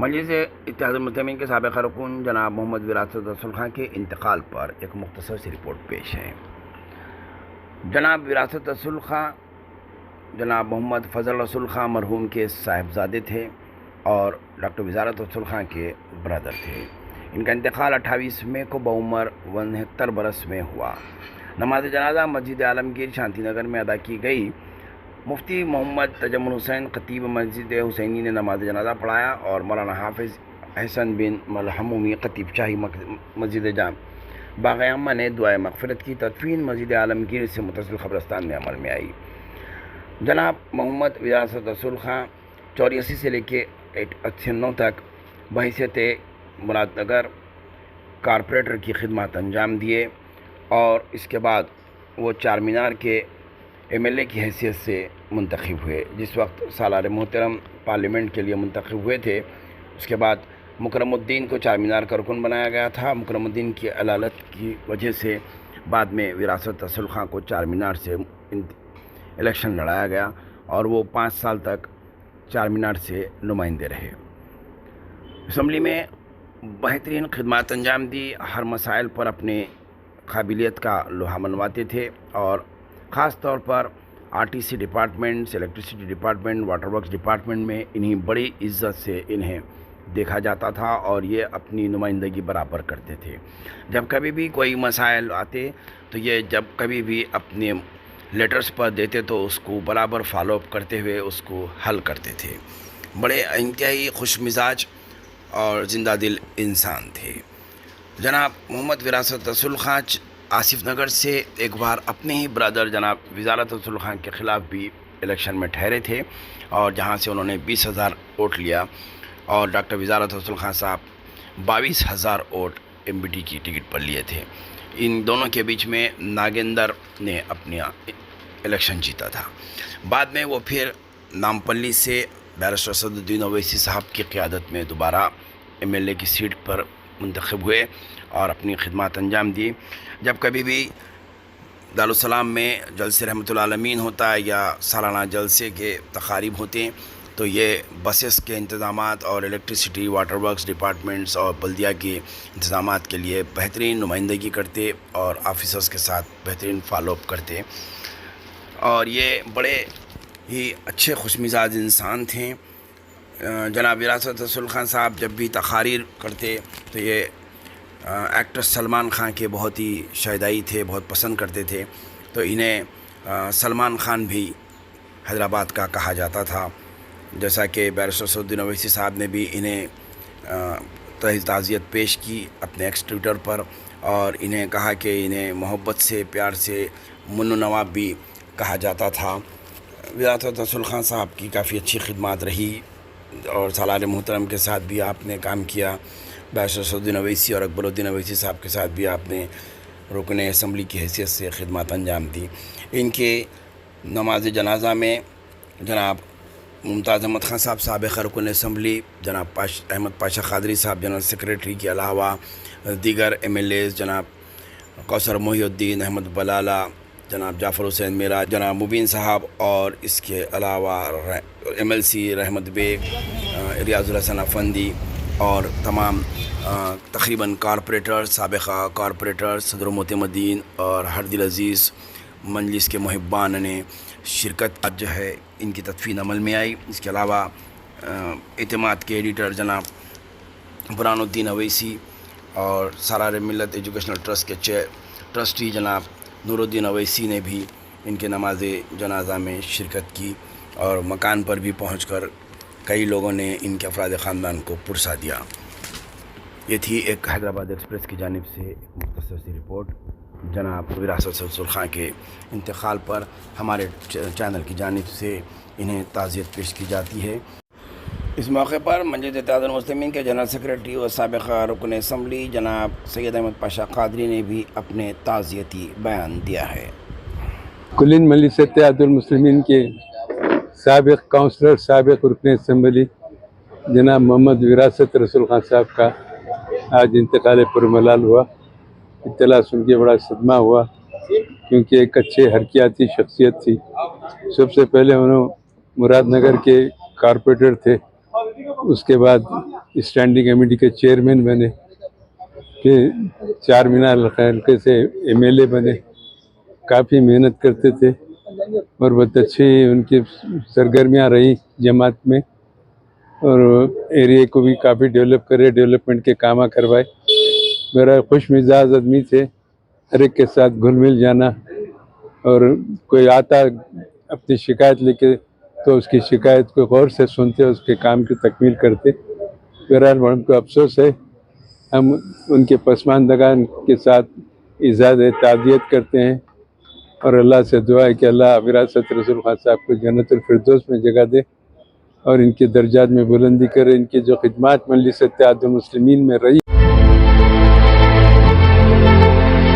مجلس اتحاد المسلمین کے سابق رکن جناب محمد وراثت رسول خان کے انتقال پر ایک مختصر سی رپورٹ پیش ہے۔ جناب وراثت رسول خان جناب محمد فضل رسول خان مرحوم کے صاحبزادے تھے اور ڈاکٹر وزارت رسول خان کے برادر تھے۔ ان کا انتقال 28 مئی کو بعمر 69 برس میں ہوا۔ نماز جنازہ مسجد عالمگیر شانتی نگر میں ادا کی گئی۔ مفتی محمد تجمل حسین خطیب مسجد حسینی نے نماز جنازہ پڑھایا اور مولانا حافظ احسن بن ملحمومی خطیب شاہی مسجد باغ عامہ نے دعائے مغفرت کی۔ تدفین مسجد عالمگیر سے متصل قبرستان میں عمل میں آئی۔ جناب محمد وراثت رسول خان 84 سے لے کے 89 تک بحیثیت مراد نگر کارپوریٹر کی خدمات انجام دیے اور اس کے بعد وہ چار مینار کے MLA کی حیثیت سے منتخب ہوئے۔ جس وقت سالار محترم پارلیمنٹ کے لیے منتخب ہوئے تھے، اس کے بعد مکرم الدین کو چار مینار کا رکن بنایا گیا تھا۔ مکرم الدین کی علالت کی وجہ سے بعد میں وراثت رسول خان کو چار مینار سے الیکشن لڑایا گیا اور وہ 5 سال تک چار مینار سے نمائندے رہے۔ اسمبلی میں بہترین خدمات انجام دی، ہر مسائل پر اپنے قابلیت کا لوہا منواتے تھے اور خاص طور پر RTC department, electricity department, water works department میں انہیں بڑی عزت سے انہیں دیکھا جاتا تھا اور یہ اپنی نمائندگی برابر کرتے تھے۔ جب کبھی بھی کوئی مسائل آتے تو یہ جب کبھی بھی اپنے لیٹرز پر دیتے تو اس کو برابر فالو اپ کرتے ہوئے اس کو حل کرتے تھے۔ بڑے انتہائی خوش مزاج اور زندہ دل انسان تھے۔ جناب محمد وراثت رسول خان آصف نگر سے ایک بار اپنے ہی برادر جناب وزارت رسول خان کے خلاف بھی الیکشن میں ٹھہرے تھے اور جہاں سے انہوں نے 20,000 ووٹ لیا اور ڈاکٹر وزارت رسول خان صاحب 22,000 ووٹ MBT کی ٹکٹ پر لیے تھے۔ ان دونوں کے بیچ میں ناگیندر نے اپنی الیکشن جیتا تھا۔ بعد میں وہ پھر نامپلی سے بیرسٹر اسدالدین اویسی صاحب کی قیادت میں دوبارہ MLA کی سیٹ پر منتخب ہوئے اور اپنی خدمات انجام دی۔ جب کبھی بھی دارالسلام میں جلسے رحمت العالمین ہوتا ہے یا سالانہ جلسے کے تقاریب ہوتے ہیں تو یہ بسز کے انتظامات اور الیکٹریسٹی، واٹر ورکس ڈپارٹمنٹس اور بلدیہ کے انتظامات کے لیے بہترین نمائندگی کرتے اور آفیسرز کے ساتھ بہترین فالو اپ کرتے اور یہ بڑے ہی اچھے خوش مزاج انسان تھے۔ جناب وراثت رسول خان صاحب جب بھی تقاریر کرتے تو یہ ایکٹر سلمان خان کے بہت ہی شیدائی تھے، بہت پسند کرتے تھے، تو انہیں سلمان خان بھی حیدرآباد کا کہا جاتا تھا۔ جیسا کہ بیرسٹر اسدالدین اویسی صاحب نے بھی انہیں تعزیت پیش کی اپنے ایکس ٹویٹر پر اور انہیں کہا کہ انہیں محبت سے، پیار سے منو نواب بھی کہا جاتا تھا۔ وراثت رسول خان صاحب کی کافی اچھی خدمات رہی اور سالار محترم کے ساتھ بھی آپ نے کام کیا۔ بیرسٹر اسدالدین اویسی اور اکبر الدین اویسی صاحب کے ساتھ بھی آپ نے رکن اسمبلی کی حیثیت سے خدمات انجام دی۔ ان کے نماز جنازہ میں جناب ممتاز احمد خان صاحب سابق رکن اسمبلی، جناب احمد پاشا قادری صاحب جنرل سیکریٹری کے علاوہ دیگر MLAs جناب کوثر محی الدین، احمد بلالہ، جناب جعفر حسین میرا، جناب مبین صاحب اور اس کے علاوہ MLC رحمت بیگ، ریاض الحسن افندی اور تمام تقریباً کارپوریٹر، سابقہ کارپوریٹر، صدر معتمدین اور ہر دل عزیز مجلس کے محبان نے شرکت جو ہے ان کی تدفین عمل میں آئی۔ اس کے علاوہ اعتماد کے ایڈیٹر جناب برہان الدین اویسی اور سالار ملت ایجوکیشنل ٹرسٹ کے ٹرسٹی جناب نور الدین اویسی نے بھی ان کے نماز جنازہ میں شرکت کی اور مکان پر بھی پہنچ کر کئی لوگوں نے ان کے افراد خاندان کو پرسا دیا۔ یہ تھی ایک حیدرآباد ایکسپریس کی جانب سے ایک مختصر سی رپورٹ جناب وراثت رسول خان کے انتقال پر ہمارے چینل کی جانب سے انہیں تعزیت پیش کی جاتی ہے۔ اس موقع پر مجلس اتحاد المسلمین کے جنرل سیکریٹری اور سابقہ رکن اسمبلی جناب سید احمد پاشا قادری نے بھی اپنے تعزیتی بیان دیا ہے۔ کلین مجلس اتحاد المسلمین کے سابق کونسلر، سابق رکن اسمبلی جناب محمد وراثت رسول خان صاحب کا آج انتقال پرملال ہوا۔ اطلاع سن کے بڑا صدمہ ہوا کیونکہ ایک اچھے حرکیاتی شخصیت تھی۔ سب سے پہلے انہوں مراد نگر کے کارپوریٹر تھے، اس کے بعد اسٹینڈنگ کمیٹی کے چیئرمین بنے، پھر چار مینار حلقے سے MLA بنے، کافی محنت کرتے تھے اور بہت اچھی ان کی سرگرمیاں رہی جماعت میں، اور ایریے کو بھی کافی ڈیولپ کرے، ڈیولپمنٹ کے کام کروائے۔ میرا خوش مزاج آدمی تھے، ہر ایک کے ساتھ گھل مل جانا، اور کوئی آتا اپنی شکایت لے کے تو اس کی شکایت کو غور سے سنتے، اس کے کام کی تکمیل کرتے۔ بہرحال ہم کو افسوس ہے، ہم ان کے پسماندگان کے ساتھ اظہار تعزیت کرتے ہیں، اور اللہ سے دعا ہے کہ اللہ وراثت رسول خان صاحب کو جنت الفردوس میں جگہ دے اور ان کے درجات میں بلندی کرے۔ ان کی جو خدمات مجلس اتحاد المسلمین میں رہی